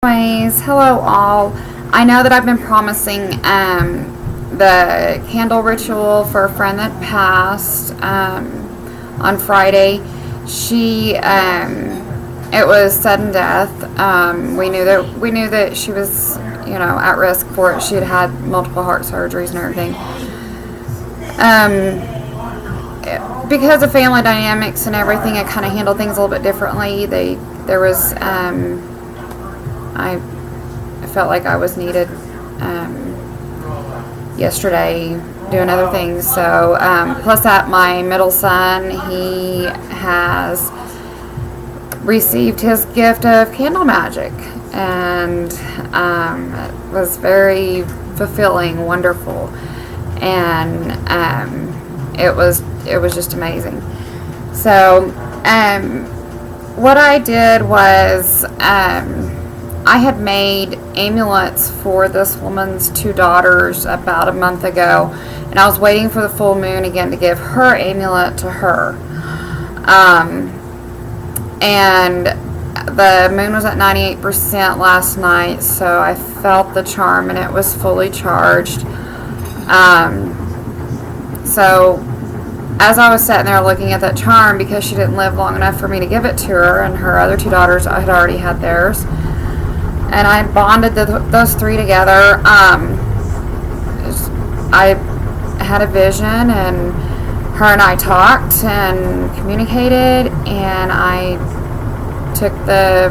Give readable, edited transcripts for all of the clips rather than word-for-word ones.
Anyways, hello all. I know that I've been promising the candle ritual for a friend that passed on Friday. She it was sudden death. We knew that she was at risk for it. She had had multiple heart surgeries and everything. Because of family dynamics and everything, I kind of handled things a little bit differently. I felt like I was needed yesterday doing other things. So, plus that, my middle son, he has received his gift of candle magic, and it was very fulfilling, wonderful, and it was just amazing. So, what I did was I had made amulets for this woman's two daughters about a month ago, and I was waiting for the full moon again to give her amulet to her. And the moon was at 98% last night, so I felt the charm, and it was fully charged. So as I was sitting there looking at that charm, because she didn't live long enough for me to give it to her, and her other two daughters had already had theirs, and I bonded those three together. I had a vision, and her and I talked and communicated, and I took the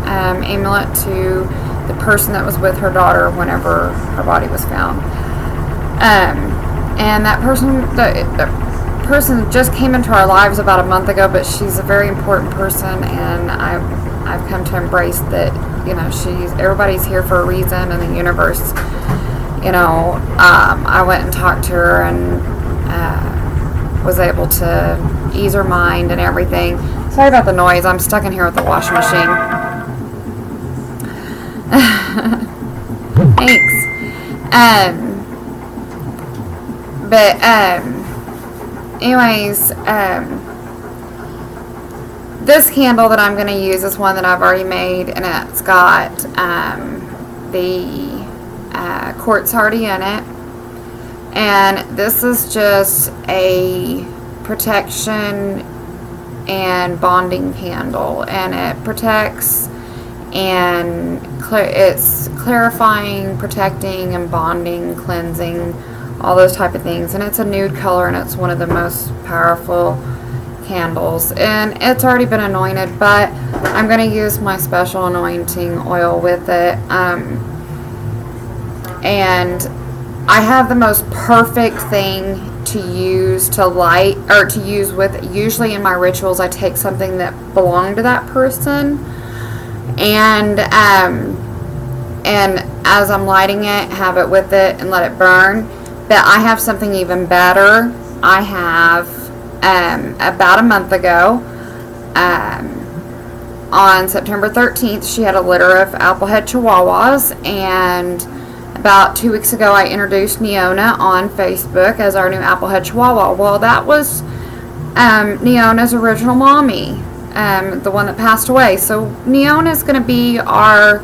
amulet to the person that was with her daughter whenever her body was found. And that person just came into our lives about a month ago, but she's a very important person, and I've come to embrace that. Everybody's here for a reason in the universe. I went and talked to her and was able to ease her mind and everything. Sorry about the noise. I'm stuck in here with the washing machine. Thanks. Anyways, this candle that I'm going to use is one that I've already made, and it's got the quartz already in it. And this is just a protection and bonding candle, and it protects, and it's clarifying, protecting, and bonding, cleansing, all those type of things. And it's a nude color, and it's one of the most powerful candles, and it's already been anointed, but I'm going to use my special anointing oil with it. And I have the most perfect thing to use to light, or to use with. Usually in my rituals, I take something that belonged to that person, and as I'm lighting it, have it with it and let it burn. But I have something even better. I have about a month ago, on September 13th, she had a litter of Applehead Chihuahuas, and about 2 weeks ago I introduced Neona on Facebook as our new Applehead Chihuahua. Well, that was Neona's original mommy, the one that passed away. So Neona is going to be our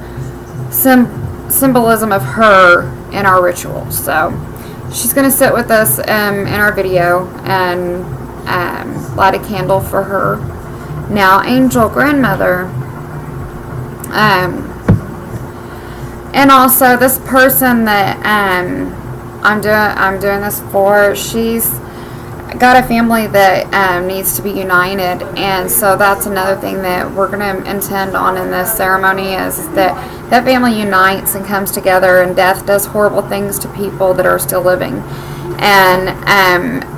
symbolism of her in our rituals. So she's going to sit with us in our video and light a candle for her now angel grandmother. And also this person that I'm doing this for, she's got a family that needs to be united, and so that's another thing that we're going to intend on in this ceremony, is that family unites and comes together, and death does horrible things to people that are still living, and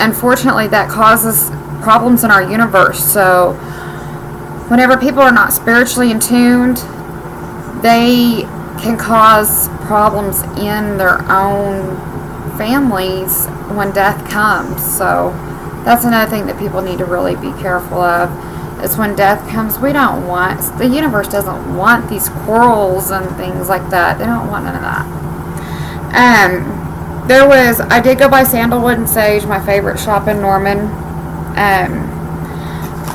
unfortunately that causes problems in our universe. So whenever people are not spiritually in tuned, they can cause problems in their own families when death comes. So that's another thing that people need to really be careful of, is when death comes, the universe doesn't want these quarrels and things like that. They don't want none of that. I did go by Sandalwood and Sage, my favorite shop in Norman,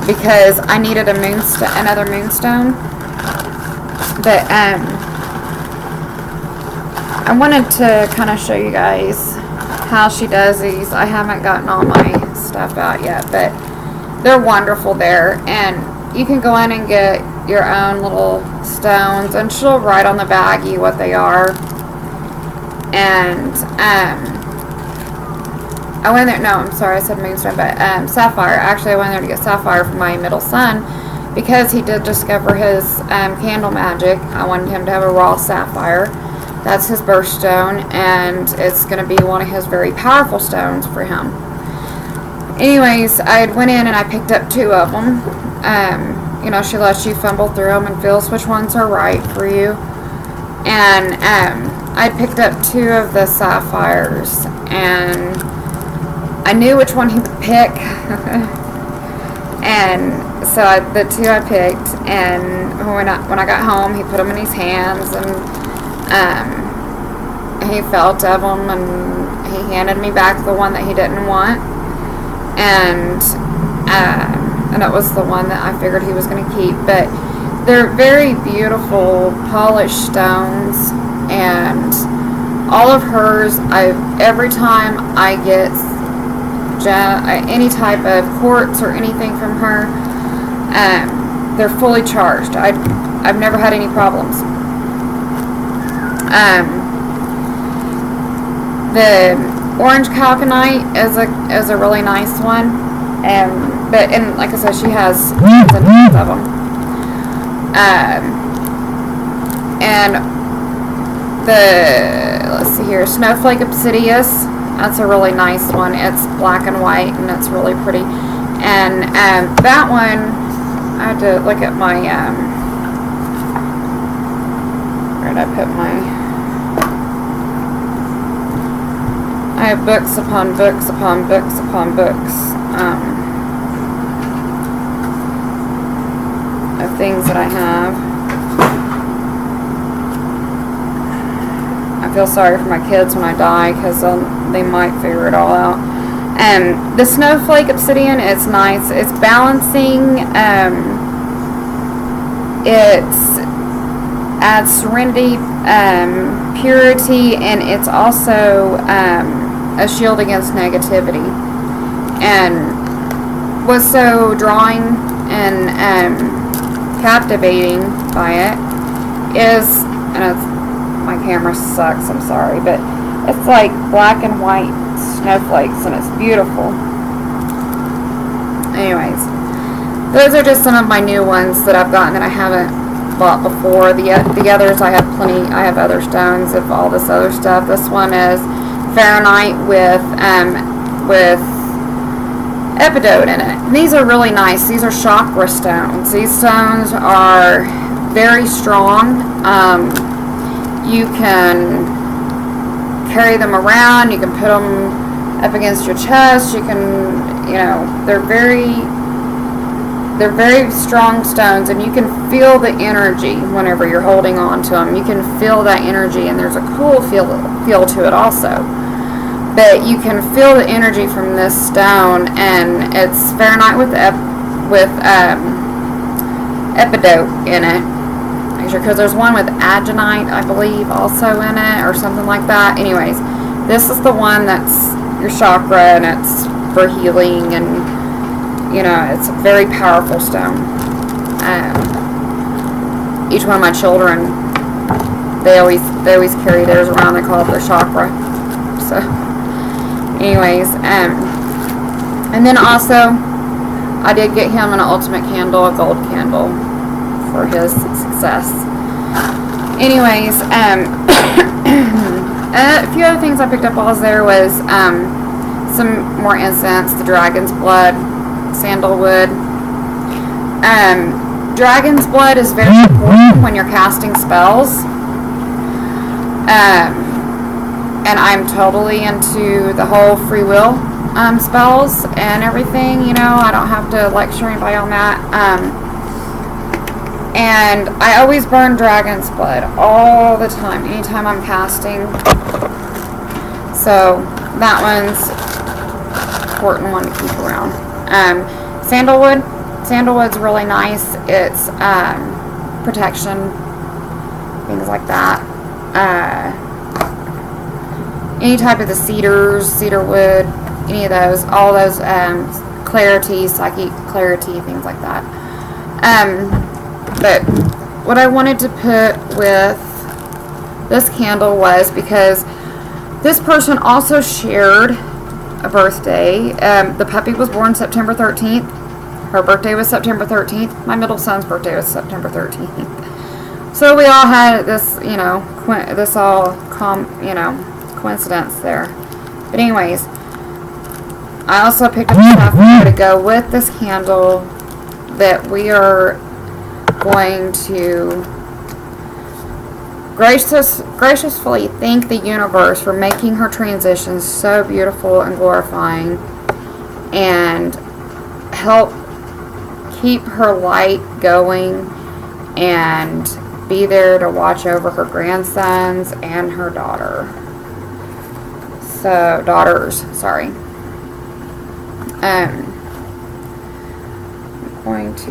because I needed another moonstone. But I wanted to kind of show you guys how she does these. I haven't gotten all my stuff out yet, but they're wonderful there. And you can go in and get your own little stones, and she'll write on the baggie what they are. And I went there, no, I'm sorry, I said moonstone, but sapphire. Actually, I went there to get sapphire for my middle son because he did discover his candle magic. I wanted him to have a raw sapphire. That's his birthstone, and it's going to be one of his very powerful stones for him. Anyways, I went in and I picked up 2 of them. You know, she lets you fumble through them and feels which ones are right for you. And I picked up 2 of the sapphires, and I knew which one he would pick. And so the 2 I picked, and when I got home, he put them in his hands, and he felt of them, and he handed me back the one that he didn't want, and it was the one that I figured he was going to keep. But they're very beautiful polished stones, and all of hers, every time I get any type of quartz or anything from her, they're fully charged. I've never had any problems. The orange calconite is a really nice one, but like I said, she has tons of them. And let's see here, snowflake obsidius. That's a really nice one. It's black and white, and it's really pretty. And that one, I had to look at my, where did I put I have books upon books upon books upon books of things that I have. I feel sorry for my kids when I die, because they might figure it all out. The snowflake obsidian is nice. It's balancing. It adds serenity, purity, and it's also a shield against negativity. And what's so drawing and captivating by it is, and my camera sucks, I'm sorry, but it's like black and white snowflakes, and it's beautiful. Anyways, those are just some of my new ones that I've gotten that I haven't bought before. The others, I have plenty. I have other stones of all this other stuff. This one is Fahrenheit with epidote in it. And these are really nice. These are chakra stones. These stones are very strong. You can carry them around. You can put them up against your chest. You can, they're very strong stones, and you can feel the energy whenever you're holding on to them. You can feel that energy, and there's a cool feel to it also. But you can feel the energy from this stone, and it's Fahrenheit with epidote in it. Because there's one with agenite, I believe, also in it, or something like that. Anyways, this is the one that's your chakra, and it's for healing, and it's a very powerful stone. Each one of my children, they always carry theirs around. They call it their chakra. So, anyways, and then also, I did get him an ultimate candle, a gold candle, for his success. Anyways, a few other things I picked up while I was there was some more incense, the dragon's blood, sandalwood. Dragon's blood is very important when you're casting spells. And I'm totally into the whole free will spells and everything. I don't have to lecture anybody on that. And I always burn dragon's blood all the time, anytime I'm casting. So that one's an important one to keep around. Sandalwood's really nice. It's protection, things like that. any type of the cedars, cedar wood, any of those, all those clarity, psychic clarity, things like that. But what I wanted to put with this candle was because this person also shared a birthday. The puppy was born September 13th. Her birthday was September 13th. My middle son's birthday was September 13th. So we all had this, coincidence there. But anyways, I also picked up stuff to go with this candle that we are going to graciously thank the universe for making her transition so beautiful and glorifying, and help keep her light going and be there to watch over her grandsons and her daughters. Sorry. I'm going to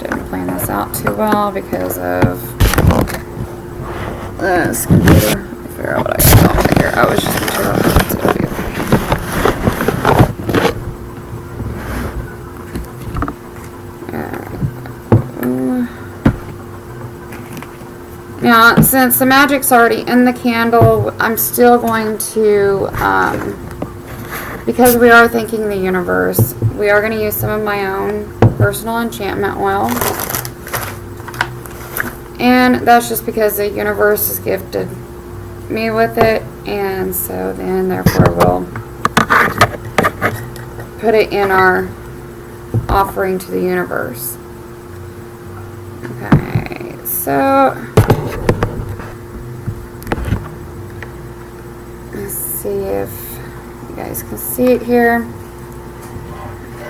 didn't plan this out too well because of this computer. Let me figure out what I can do here. I was just material sensitive. Now, since the magic's already in the candle, I'm still going to, because we are thanking the universe, we are going to use some of my own personal enchantment oil. And that's just because the universe has gifted me with it, and so then therefore we'll put it in our offering to the universe. Okay, so let's see if you guys can see it here.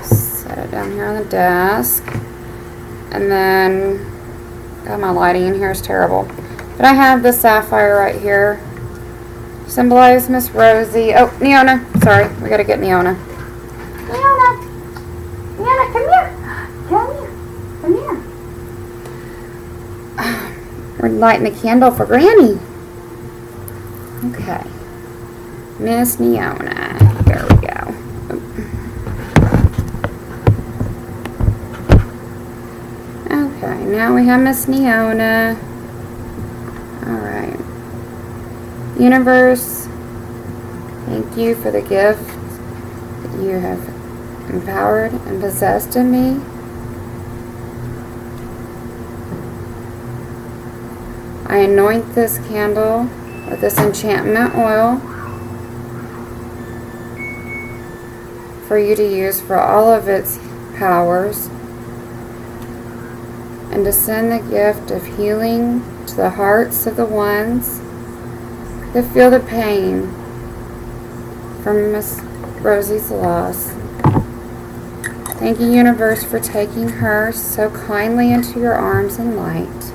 Set it down here on the desk, and then God, my lighting in here is terrible. But I have the sapphire right here. Symbolize Miss Rosie. Oh, Neona. Sorry, we gotta get Neona. Neona, come here. Come here. We're lighting a candle for Granny. Okay. Miss Neona. There we go. Okay, now we have Miss Neona. Alright. Universe, thank you for the gift that you have empowered and possessed in me. I anoint this candle with this enchantment oil for you to use for all of its powers, and to send the gift of healing to the hearts of the ones that feel the pain from Miss Rosie's loss. Thank you, universe, for taking her so kindly into your arms and light.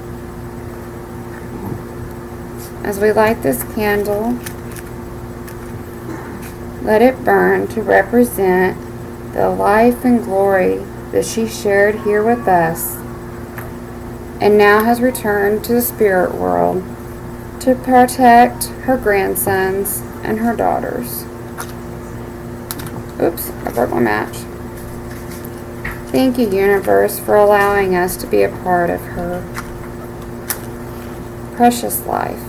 As we light this candle, let it burn to represent the life and glory that she shared here with us, and now has returned to the spirit world to protect her grandsons and her daughters. Oops, I broke my match. Thank you, universe, for allowing us to be a part of her precious life.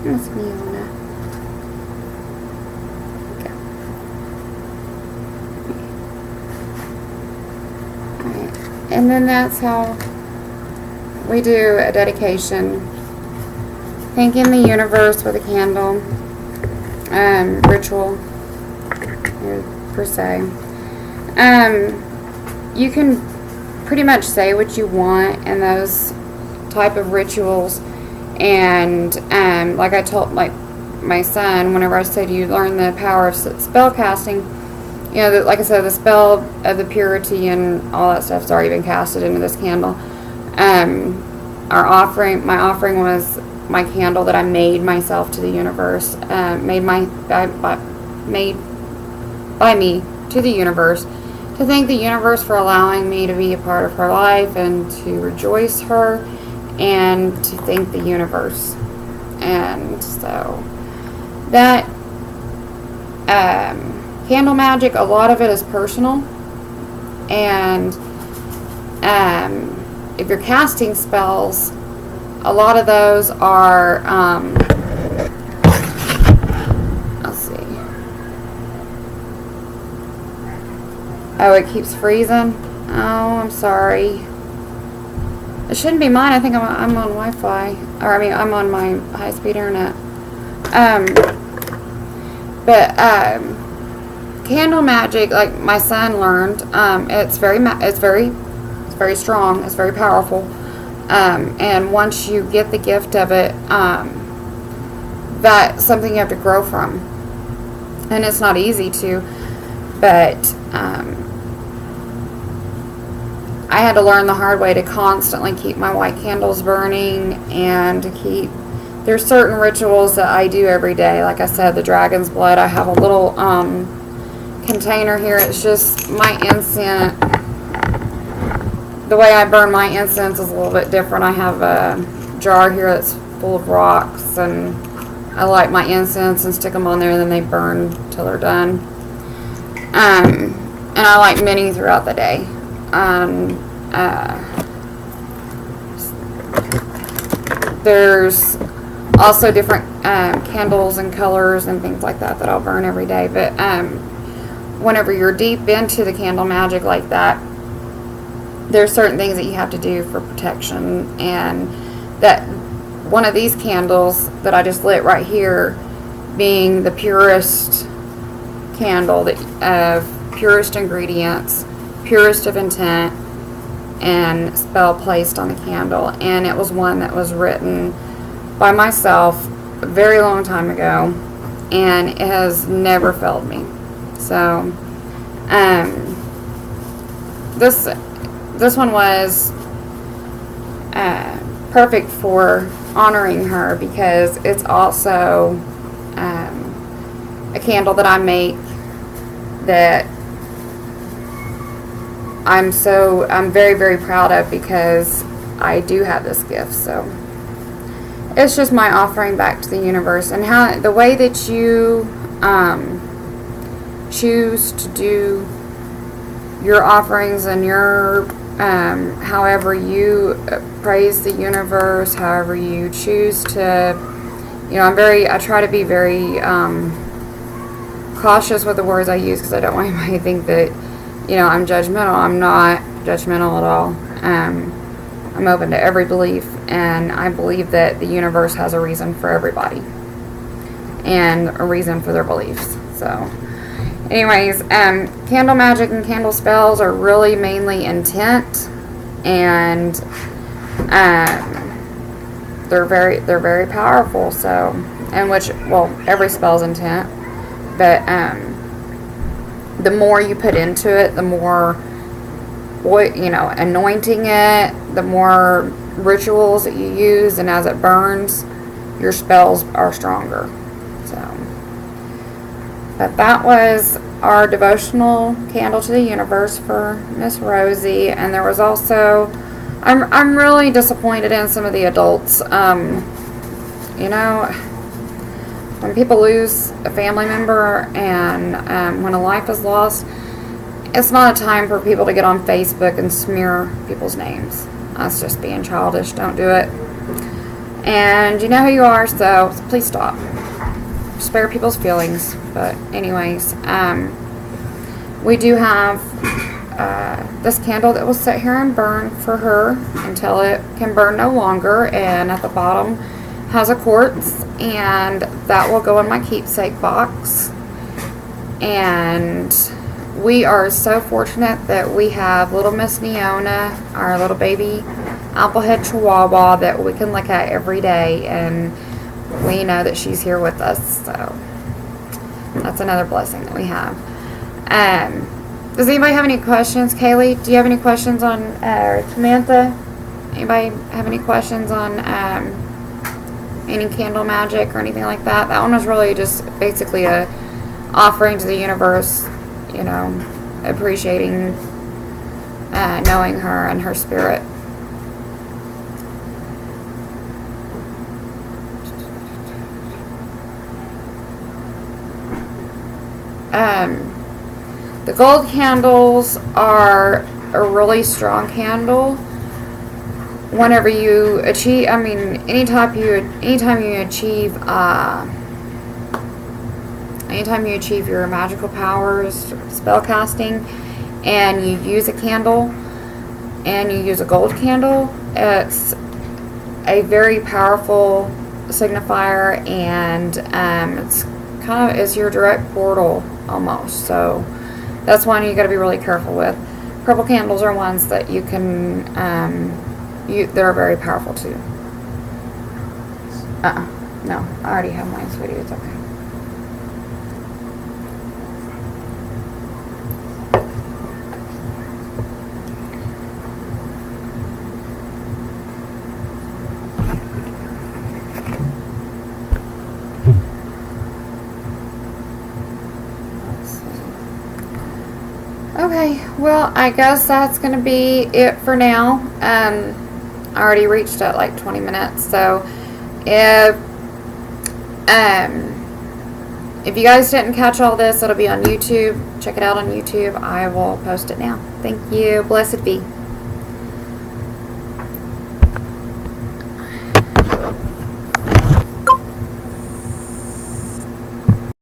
Miss Neona. Okay. Alright. And then that's how we do a dedication. Thanking the universe with a candle. Ritual. Per se. You can pretty much say what you want in those type of rituals. And like I told my son, whenever I said you learn the power of spell casting, like I said, the spell of the purity and all that stuff's already been casted into this candle. My offering was my candle that I made myself to the universe. Made made by me to the universe, to thank the universe for allowing me to be a part of her life and to rejoice her and to thank the universe. And so that candle magic, a lot of it is personal, and if you're casting spells, a lot of those are let's see. Oh, it keeps freezing. Oh, I'm sorry. It shouldn't be mine. I think I'm on Wi-Fi, or I mean I'm on my high-speed internet. But candle magic, like my son learned, it's very strong. It's very powerful. And once you get the gift of it, that's something you have to grow from, and it's not easy to. But I had to learn the hard way to constantly keep my white candles burning, and to keep. There's certain rituals that I do every day. Like I said, the dragon's blood. I have a little container here. It's just my incense. The way I burn my incense is a little bit different. I have a jar here that's full of rocks, and I light my incense and stick them on there, and then they burn till they're done. And I light many throughout the day. There's also different candles and colors and things like that I'll burn every day. But whenever you're deep into the candle magic like that, there's certain things that you have to do for protection, and that one of these candles that I just lit right here, being the purest candle of purest ingredients, purest of intent, and spell placed on the candle. And it was one that was written by myself a very long time ago, and it has never failed me. So this one was perfect for honoring her, because it's also a candle that I make that I'm very, very proud of, because I do have this gift. So it's just my offering back to the universe, and how the way that you choose to do your offerings and your however you praise the universe, however you choose to, I try to be very cautious with the words I use, because I don't want anybody to think that I'm judgmental. I'm not judgmental at all. I'm open to every belief, and I believe that the universe has a reason for everybody and a reason for their beliefs. So anyways, candle magic and candle spells are really mainly intent, and they're very powerful. So, and every spell's intent, but the more you put into it, the more anointing it, the more rituals that you use, and as it burns, your spells are stronger. So, but that was our devotional candle to the universe for Miss Rosie. And there was also, I'm really disappointed in some of the adults. When people lose a family member, and when a life is lost, it's not a time for people to get on Facebook and smear people's names. That's just being childish. Don't do it. And you know who you are, so please stop. Spare people's feelings. But anyways, we do have this candle that will sit here and burn for her until it can burn no longer, and at the bottom has a quartz, and that will go in my keepsake box. And we are so fortunate that we have little Miss Neona, our little baby Applehead Chihuahua, that we can look at every day, and we know that she's here with us. So that's another blessing that we have. Does anybody have any questions? Kaylee, do you have any questions on, or Samantha? Anybody have any questions on any candle magic or anything like that? That one was really just basically a offering to the universe, appreciating knowing her and her spirit. The gold candles are a really strong candle. Whenever you achieve, anytime you achieve your magical powers, spell casting, and you use a candle, and you use a gold candle, it's a very powerful signifier, and it's your direct portal almost. So that's one you got to be really careful with. Purple candles are ones that you can they're very powerful too. No, I already have mine, sweetie. It's okay. Okay, well, I guess that's going to be it for now. I already reached at like 20 minutes, so if you guys didn't catch all this, it'll be on YouTube. Check it out on YouTube. I will post it now. Thank you. Blessed be.